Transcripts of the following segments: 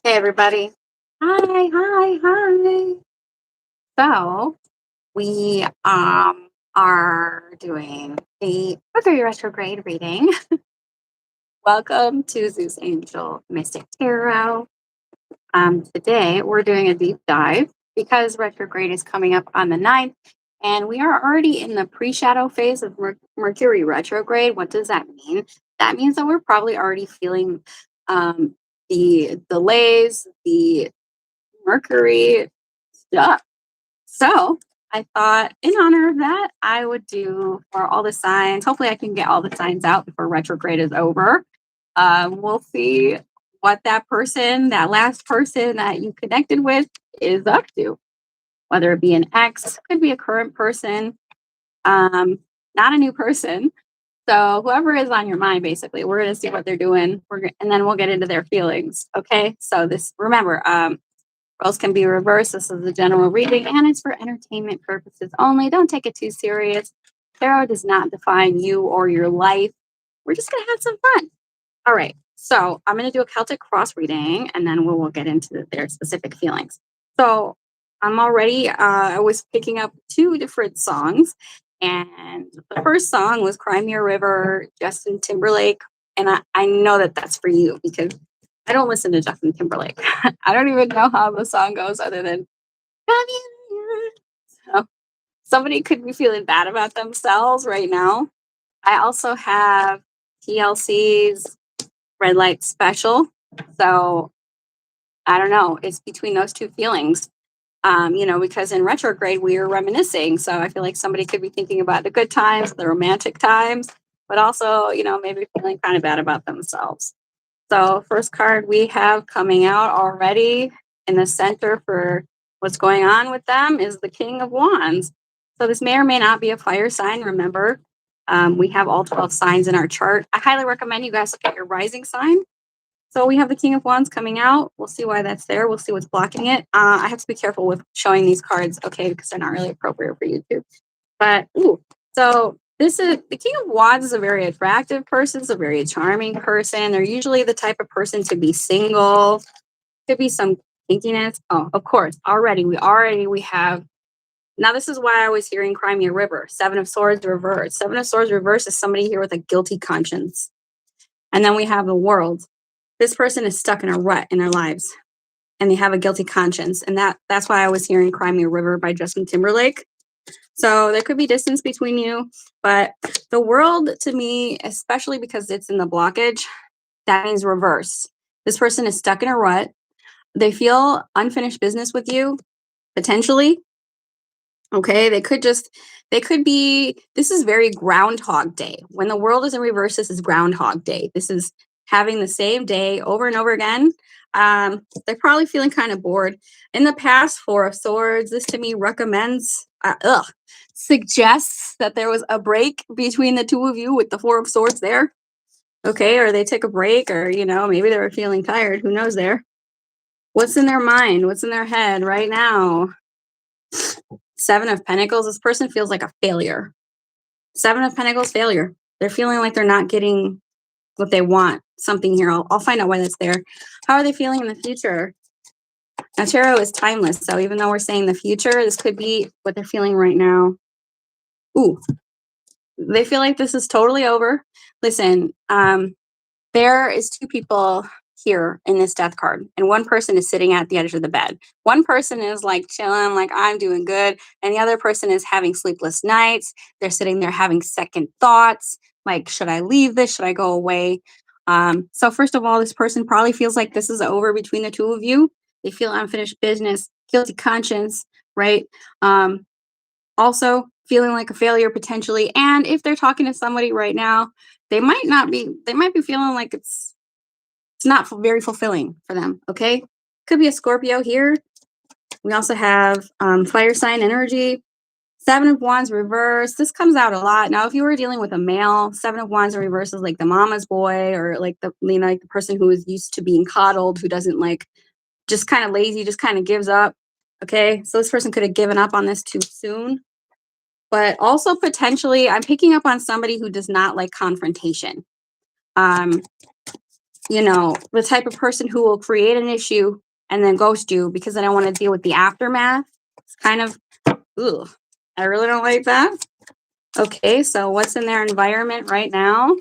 Hey everybody. Hi. So we are doing a Mercury retrograde reading. Welcome to Zeus Angel Mystic Tarot. Today we're doing a deep dive because retrograde is coming up on the 9th, and we are already in the pre-shadow phase of Mercury retrograde. What does that mean? That means that we're probably already feeling um, the delays, the Mercury stuff. So I thought, in honor of that, I would do for all the signs. Hopefully, I can get all the signs out before retrograde is over. We'll see what that person, that last person that you connected with, is up to. Whether it be an ex, could be a current person, not a new person. So whoever is on your mind, basically, we're going to see what they're doing. And then we'll get into their feelings. Okay. So this, remember, roles can be reversed. This is a general reading and it's for entertainment purposes only. Don't take it too serious. Tarot does not define you or your life. We're just going to have some fun. All right. So I'm going to do a Celtic cross reading and then we'll get into their specific feelings. So I was picking up two different songs. And the first song was Cry Me a River, Justin Timberlake. And I know that that's for you because I don't listen to Justin Timberlake. I don't even know how the song goes other than so somebody could be feeling bad about themselves right now. I also have TLC's Red Light Special. So I don't know. It's between those two feelings. Because in retrograde we are reminiscing. So I feel like somebody could be thinking about the good times, the romantic times, but also, maybe feeling kind of bad about themselves. So first card we have coming out already in the center for what's going on with them is the King of Wands. So this may or may not be a fire sign. Remember, we have all 12 signs in our chart. I highly recommend you guys look at your rising sign. So we have the King of Wands coming out. We'll see why that's there. We'll see what's blocking it. I have to be careful with showing these cards, okay, because they're not really appropriate for YouTube. But so this is the King of Wands is a very attractive person, is a very charming person. They're usually the type of person to be single. Could be some kinkiness. Oh, of course, we have. Now this is why I was hearing Cry Me a River. Seven of Swords reversed. Seven of Swords reversed is somebody here with a guilty conscience. And then we have the World. This person is stuck in a rut in their lives and they have a guilty conscience. And that's why I was hearing Cry Me a River by Justin Timberlake. So there could be distance between you, but the World to me, especially because it's in the blockage, that means reverse. This person is stuck in a rut. They feel unfinished business with you, potentially. Okay, this is very Groundhog Day. When the World is in reverse, this is Groundhog Day. This is having the same day over and over again. They're probably feeling kind of bored. In the past, Four of Swords, this to me suggests that there was a break between the two of you with the Four of Swords there. Okay, or they took a break, or, maybe they were feeling tired. Who knows there? What's in their mind? What's in their head right now? Seven of Pentacles, this person feels like a failure. Seven of Pentacles, failure. They're feeling like they're not getting what they want. Something here. I'll find out why that's there. How are they feeling in the future? Now, tarot is timeless. So even though we're saying the future, this could be what they're feeling right now. Ooh, they feel like this is totally over. Listen, there is two people here in this death card, and one person is sitting at the edge of the bed. One person is like chilling, like I'm doing good, and the other person is having sleepless nights. They're sitting there having second thoughts, like, should I leave this? Should I go away? So first of all, this person probably feels like this is over between the two of you. They feel unfinished business, guilty conscience, right? Also feeling like a failure potentially. And if they're talking to somebody right now, they might be feeling like it's not very fulfilling for them. Okay. Could be a Scorpio here. We also have fire sign energy. Seven of Wands reverse. This comes out a lot. Now, if you were dealing with a male, Seven of Wands in reverse is like the mama's boy, or like like the person who is used to being coddled, who doesn't like, just kind of lazy, just kind of gives up. Okay. So this person could have given up on this too soon. But also potentially, I'm picking up on somebody who does not like confrontation. you know, the type of person who will create an issue and then ghost you because they don't want to deal with the aftermath. It's kind of, ugh, I really don't like that. Okay, so what's in their environment right now?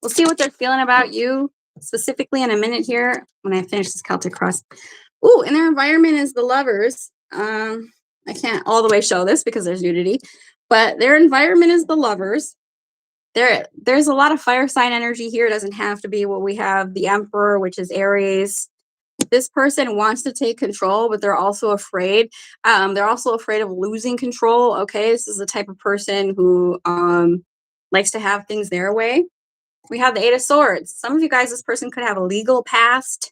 We'll see what they're feeling about you specifically in a minute here when I finish this Celtic cross. Ooh, in their environment is the lovers. I can't all the way show this because there's nudity, but their environment is the lovers. There's a lot of fire sign energy here. It doesn't have to be what we have. The Emperor, which is Aries. This person wants to take control, but they're also afraid. They're also afraid of losing control. Okay, this is the type of person who likes to have things their way. We have the Eight of Swords. Some of you guys, this person could have a legal past.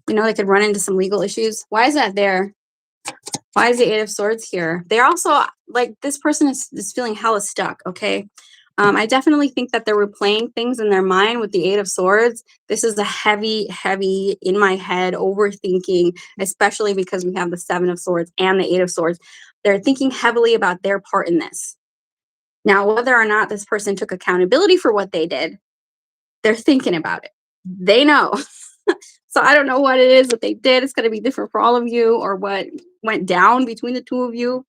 You know, they could run into some legal issues. Why is that there? Why is the Eight of Swords here? They're also, like, this person is feeling hella stuck, okay? I definitely think that they're replaying things in their mind with the Eight of Swords. This is a heavy, heavy, in my head, overthinking, especially because we have the Seven of Swords and the Eight of Swords. They're thinking heavily about their part in this. Now, whether or not this person took accountability for what they did, they're thinking about it. They know. So I don't know what it is that they did. It's going to be different for all of you, or what went down between the two of you.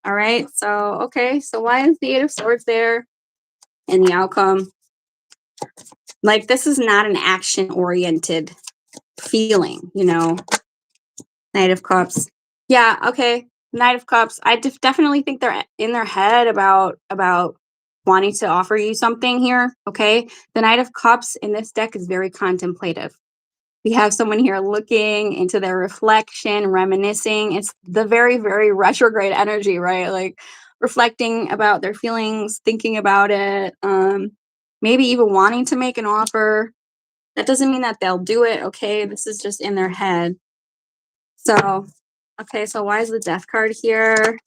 All right. So, okay. So why is the Eight of Swords there in the outcome? Like, this is not an action oriented feeling, you know. Knight of Cups. Yeah. Okay. Knight of Cups. I definitely think they're in their head about wanting to offer you something here. Okay. The Knight of Cups in this deck is very contemplative. We have someone here looking into their reflection, reminiscing. It's the very, very retrograde energy, right? Like, reflecting about their feelings, thinking about it, maybe even wanting to make an offer. That doesn't mean that they'll do it, okay? This is just in their head. So, okay, so why is the Death card here?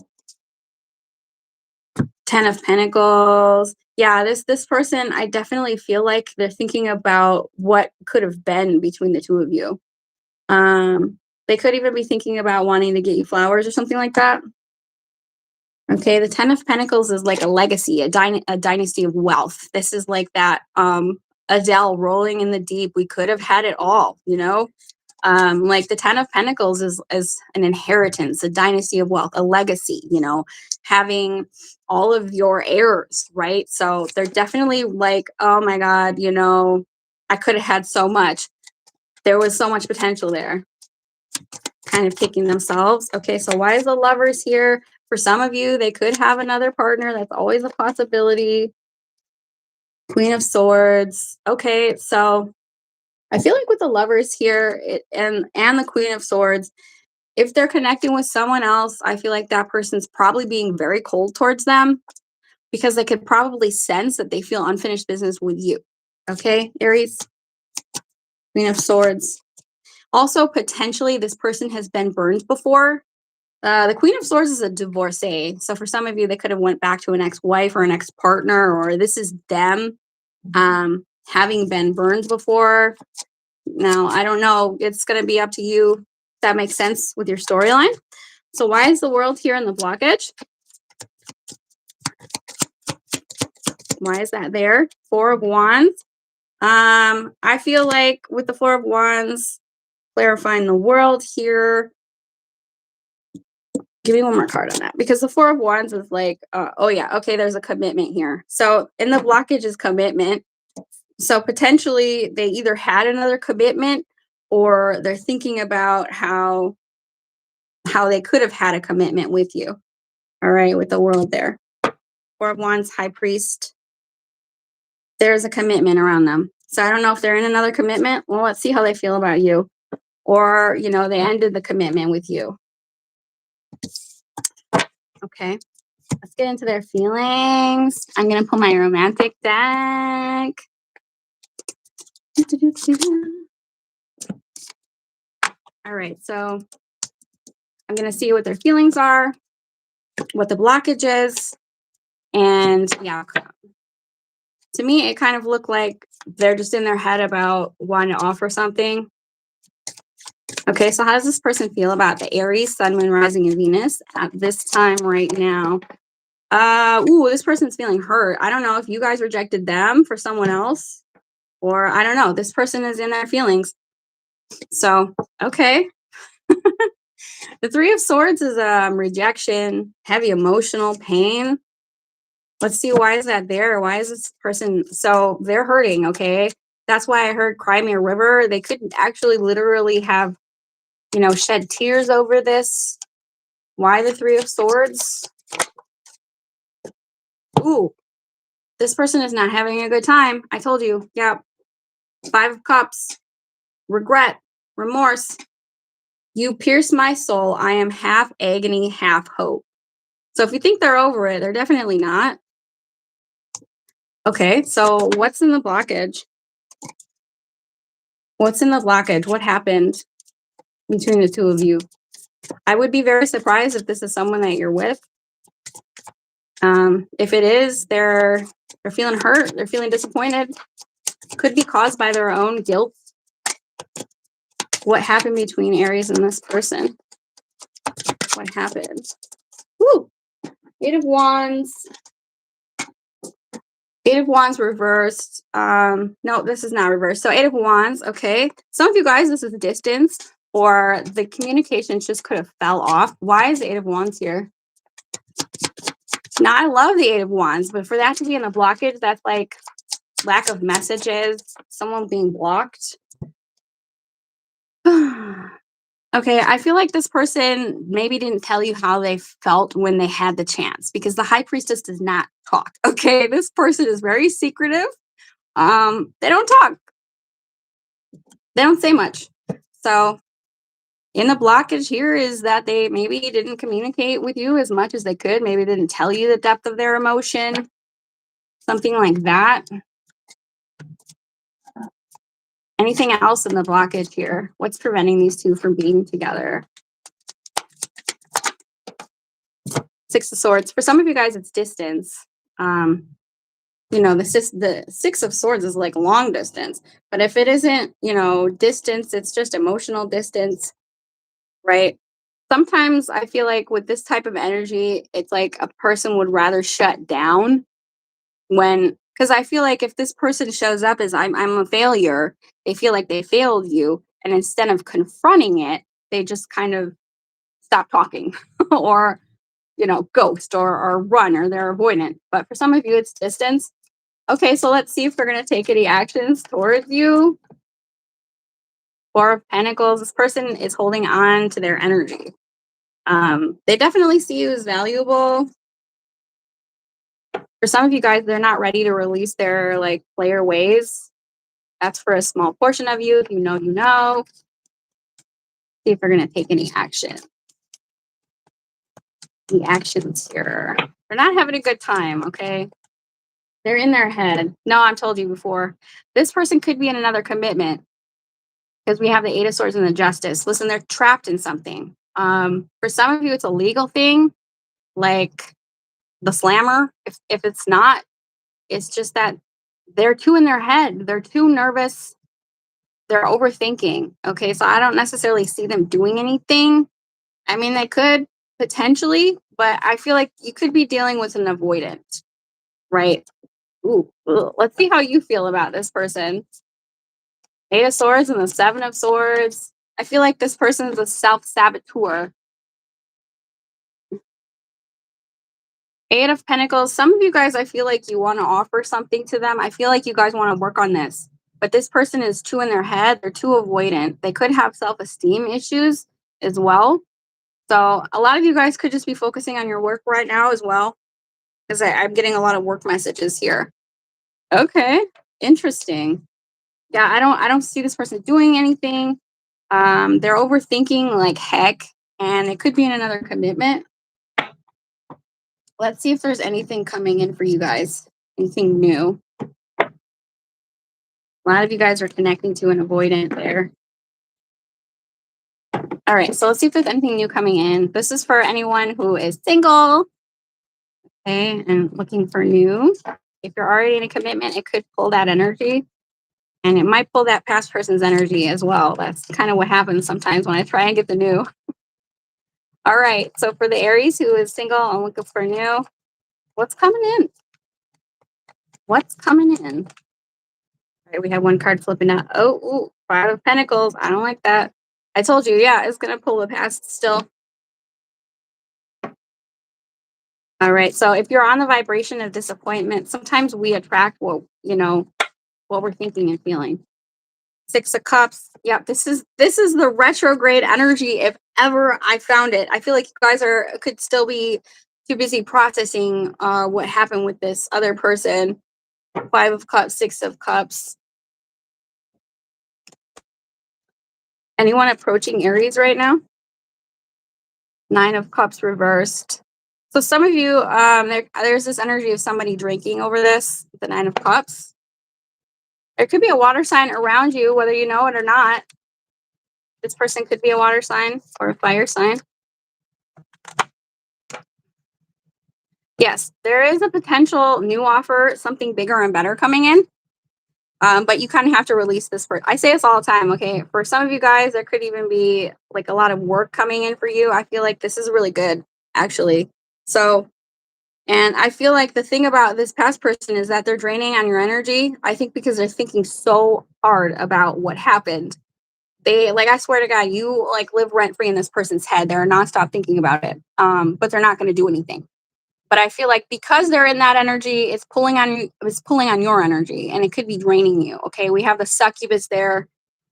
Ten of Pentacles. Yeah, this person, I definitely feel like they're thinking about what could have been between the two of you. They could even be thinking about wanting to get you flowers or something like that. Okay, the Ten of Pentacles is like a legacy, a dynasty of wealth. This is like that Adele rolling in the deep. We could have had it all, you know? Like the Ten of Pentacles is an inheritance, a dynasty of wealth, a legacy, you know, having all of your heirs, right? So they're definitely like, oh my God, you know, I could have had so much. There was so much potential there. Kind of kicking themselves. Okay, so why is the Lovers here? For some of you, they could have another partner. That's always a possibility. Queen of Swords. Okay, so I feel like with the Lovers here and the Queen of Swords, if they're connecting with someone else, I feel like that person's probably being very cold towards them because they could probably sense that they feel unfinished business with you. Okay, Aries, Queen of Swords. Also, potentially, this person has been burned before. The Queen of Swords is a divorcee. So for some of you, they could have went back to an ex-wife or an ex-partner, or this is them having been burned before. Now, I don't know. It's going to be up to you if that makes sense with your storyline. So why is the World here in the blockage? Why is that there? Four of Wands. I feel like with the Four of Wands, clarifying the World here. Give me one more card on that, because the Four of Wands is like, oh yeah, okay, there's a commitment here. So in the blockage is commitment. So potentially they either had another commitment, or they're thinking about how they could have had a commitment with you. All right, with the World there. Four of Wands, High Priest. There's a commitment around them. So I don't know if they're in another commitment. Well, let's see how they feel about you. Or, you know, they ended the commitment with you. Okay. Let's get into their feelings. I'm going to pull my romantic deck. All right. So I'm going to see what their feelings are, what the blockage is, and yeah. To me, it kind of looked like they're just in their head about wanting to offer something. Okay, so how does this person feel about the Aries, Sun, Moon, Rising, and Venus at this time right now? Ooh, this person's feeling hurt. I don't know if you guys rejected them for someone else. Or I don't know, this person is in their feelings. So, okay. The Three of Swords is rejection, heavy emotional pain. Let's see, why is that there? Why is this person so they're hurting? Okay, that's why I heard cry me a river. They could actually literally have, shed tears over this. Why the Three of Swords? Ooh, this person is not having a good time. I told you. Yeah. Five of Cups, regret, remorse. You pierce my soul. I am half agony, half hope. So if you think they're over it, they're definitely not. Okay, so what's in the blockage? What's in the blockage? What happened between the two of you? I would be very surprised if this is someone that you're with. If it is, they're feeling hurt. They're feeling disappointed. Could be caused by their own guilt. What happened between Aries and this person? What happened? Woo! Eight of Wands. Eight of Wands reversed. No, this is not reversed. So Eight of Wands, okay. Some of you guys, this is distance, or the communication just could have fell off. Why is the Eight of Wands here? Now, I love the Eight of Wands, but for that to be in a blockage, that's like lack of messages, someone being blocked. Okay, I feel like this person maybe didn't tell you how they felt when they had the chance, because the High Priestess does not talk. Okay, this person is very secretive. They don't talk. They don't say much. So in the blockage here is that they maybe didn't communicate with you as much as they could. Maybe didn't tell you the depth of their emotion. Something like that. Anything else in the blockage here? What's preventing these two from being together? Six of Swords. For some of you guys, it's distance. The Six of Swords is like long distance. But if it isn't, distance, it's just emotional distance, right? Sometimes I feel like with this type of energy, it's like a person would rather shut down because I feel like if this person shows up as I'm a failure, they feel like they failed you. And instead of confronting it, they just kind of stop talking or, ghost or run, or they're avoidant. But for some of you, it's distance. Okay, so let's see if they're going to take any actions towards you. Four of Pentacles. This person is holding on to their energy. They definitely see you as valuable. For some of you guys, they're not ready to release their player ways. That's for a small portion of you. If you know, you know. See if they're going to take any action. The actions here. They're not having a good time, okay? They're in their head. No, I've told you before. This person could be in another commitment because we have the Eight of Swords and the Justice. Listen, they're trapped in something. For some of you, it's a legal thing, like the slammer. If it's not, it's just that they're too in their head. They're too nervous. They're overthinking. Okay, so I don't necessarily see them doing anything. I mean, they could potentially, but I feel like you could be dealing with an avoidant, right? Ooh, let's see how you feel about this person. Eight of Swords and the Seven of Swords. I feel like this person is a self-saboteur. Eight of Pentacles. Some of you guys, I feel like you want to offer something to them. I feel like you guys want to work on this. But this person is too in their head. They're too avoidant. They could have self-esteem issues as well. So a lot of you guys could just be focusing on your work right now as well, because I'm getting a lot of work messages here. Okay, interesting. Yeah, I don't see this person doing anything. They're overthinking like heck, and it could be in another commitment. Let's see if there's anything coming in for you guys. Anything new. A lot of you guys are connecting to an avoidant there. All right, so let's see if there's anything new coming in. This is for anyone who is single, okay, and looking for new. If you're already in a commitment, it could pull that energy, and it might pull that past person's energy as well. That's kind of what happens sometimes when I try and get the new. All right, so for the Aries who is single and looking for new, what's coming in? What's coming in? Right, we have one card flipping out. Oh, ooh, Five of Pentacles. I don't like that. I told you, yeah, it's gonna pull the past still. All right. So if you're on the vibration of disappointment, sometimes we attract what we're thinking and feeling. Six of Cups. Yeah, this is the retrograde energy if ever I found it. I feel like you guys could still be too busy processing what happened with this other person. Five of Cups, Six of Cups. Anyone approaching Aries right now? Nine of Cups reversed. So some of you, there's this energy of somebody drinking over this, the Nine of Cups. There could be a water sign around you, whether you know it or not. This person could be a water sign or a fire sign. Yes, there is a potential new offer, something bigger and better coming in. But you kind of have to release this first. I say this all the time, okay? For some of you guys, there could even be like a lot of work coming in for you. I feel like this is really good, actually. So, and I feel like the thing about this past person is that they're draining on your energy. I think because they're thinking so hard about what happened. They like, I swear to God, you like live rent free in this person's head. They're nonstop thinking about it. But they're not going to do anything. But I feel like because they're in that energy, it's pulling on you, it's pulling on your energy, and it could be draining you. Okay, we have the succubus there.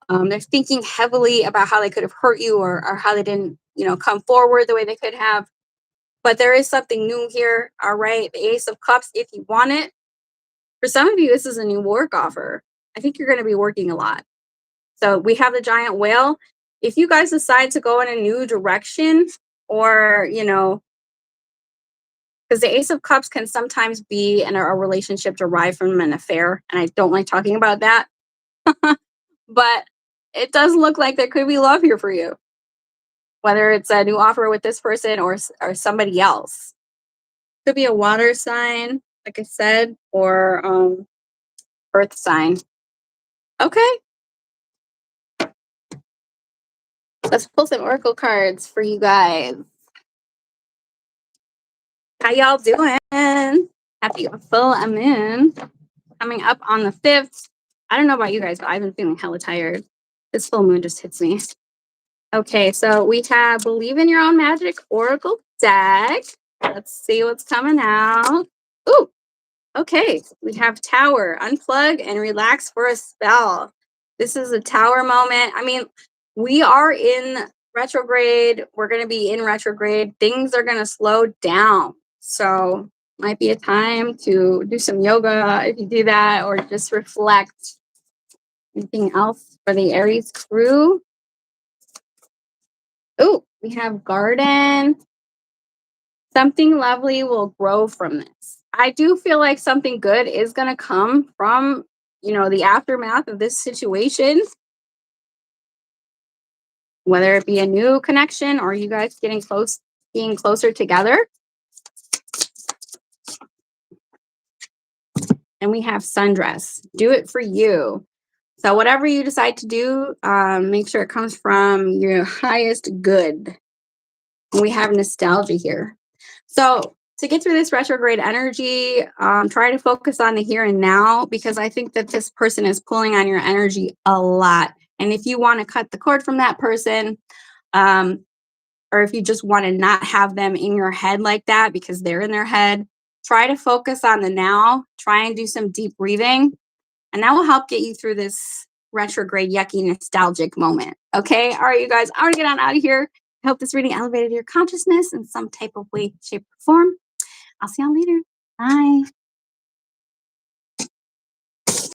They're thinking heavily about how they could have hurt you or how they didn't, come forward the way they could have. But there is something new here. All right, the Ace of Cups, if you want it. For some of you, this is a new work offer. I think you're going to be working a lot. So we have the giant whale. If you guys decide to go in a new direction, or because the Ace of Cups can sometimes be in a relationship derived from an affair, and I don't like talking about that. But it does look like there could be love here for you, whether it's a new offer with this person or somebody else. Could be a water sign, like I said, or earth sign. Okay, let's pull some oracle cards for you guys. How y'all doing? Happy full moon coming up on the 5th. I don't know about you guys, but I've been feeling hella tired. This full moon just hits me. Okay, so we have Believe in Your Own Magic Oracle deck. Let's see what's coming out. Ooh, okay. We have Tower, unplug and relax for a spell. This is a Tower moment. I mean, we are in retrograde. We're going to be in retrograde. Things are going to slow down. So might be a time to do some yoga if you do that, or just reflect. Anything else for the Aries crew? Oh, we have garden. Something lovely will grow from this. I do feel like something good is going to come from, the aftermath of this situation. Whether it be a new connection or you guys being closer together. And we have sundress. Do it for you. So whatever you decide to do, make sure it comes from your highest good. And we have nostalgia here. So to get through this retrograde energy, try to focus on the here and now, because I think that this person is pulling on your energy a lot. And if you want to cut the cord from that person, or if you just want to not have them in your head like that because they're in their head, try to focus on the now. Try and do some deep breathing, and that will help get you through this retrograde, yucky, nostalgic moment. Okay? All right, you guys, I'm going to get on out of here. I hope this reading elevated your consciousness in some type of way, shape, or form. I'll see y'all later. Bye.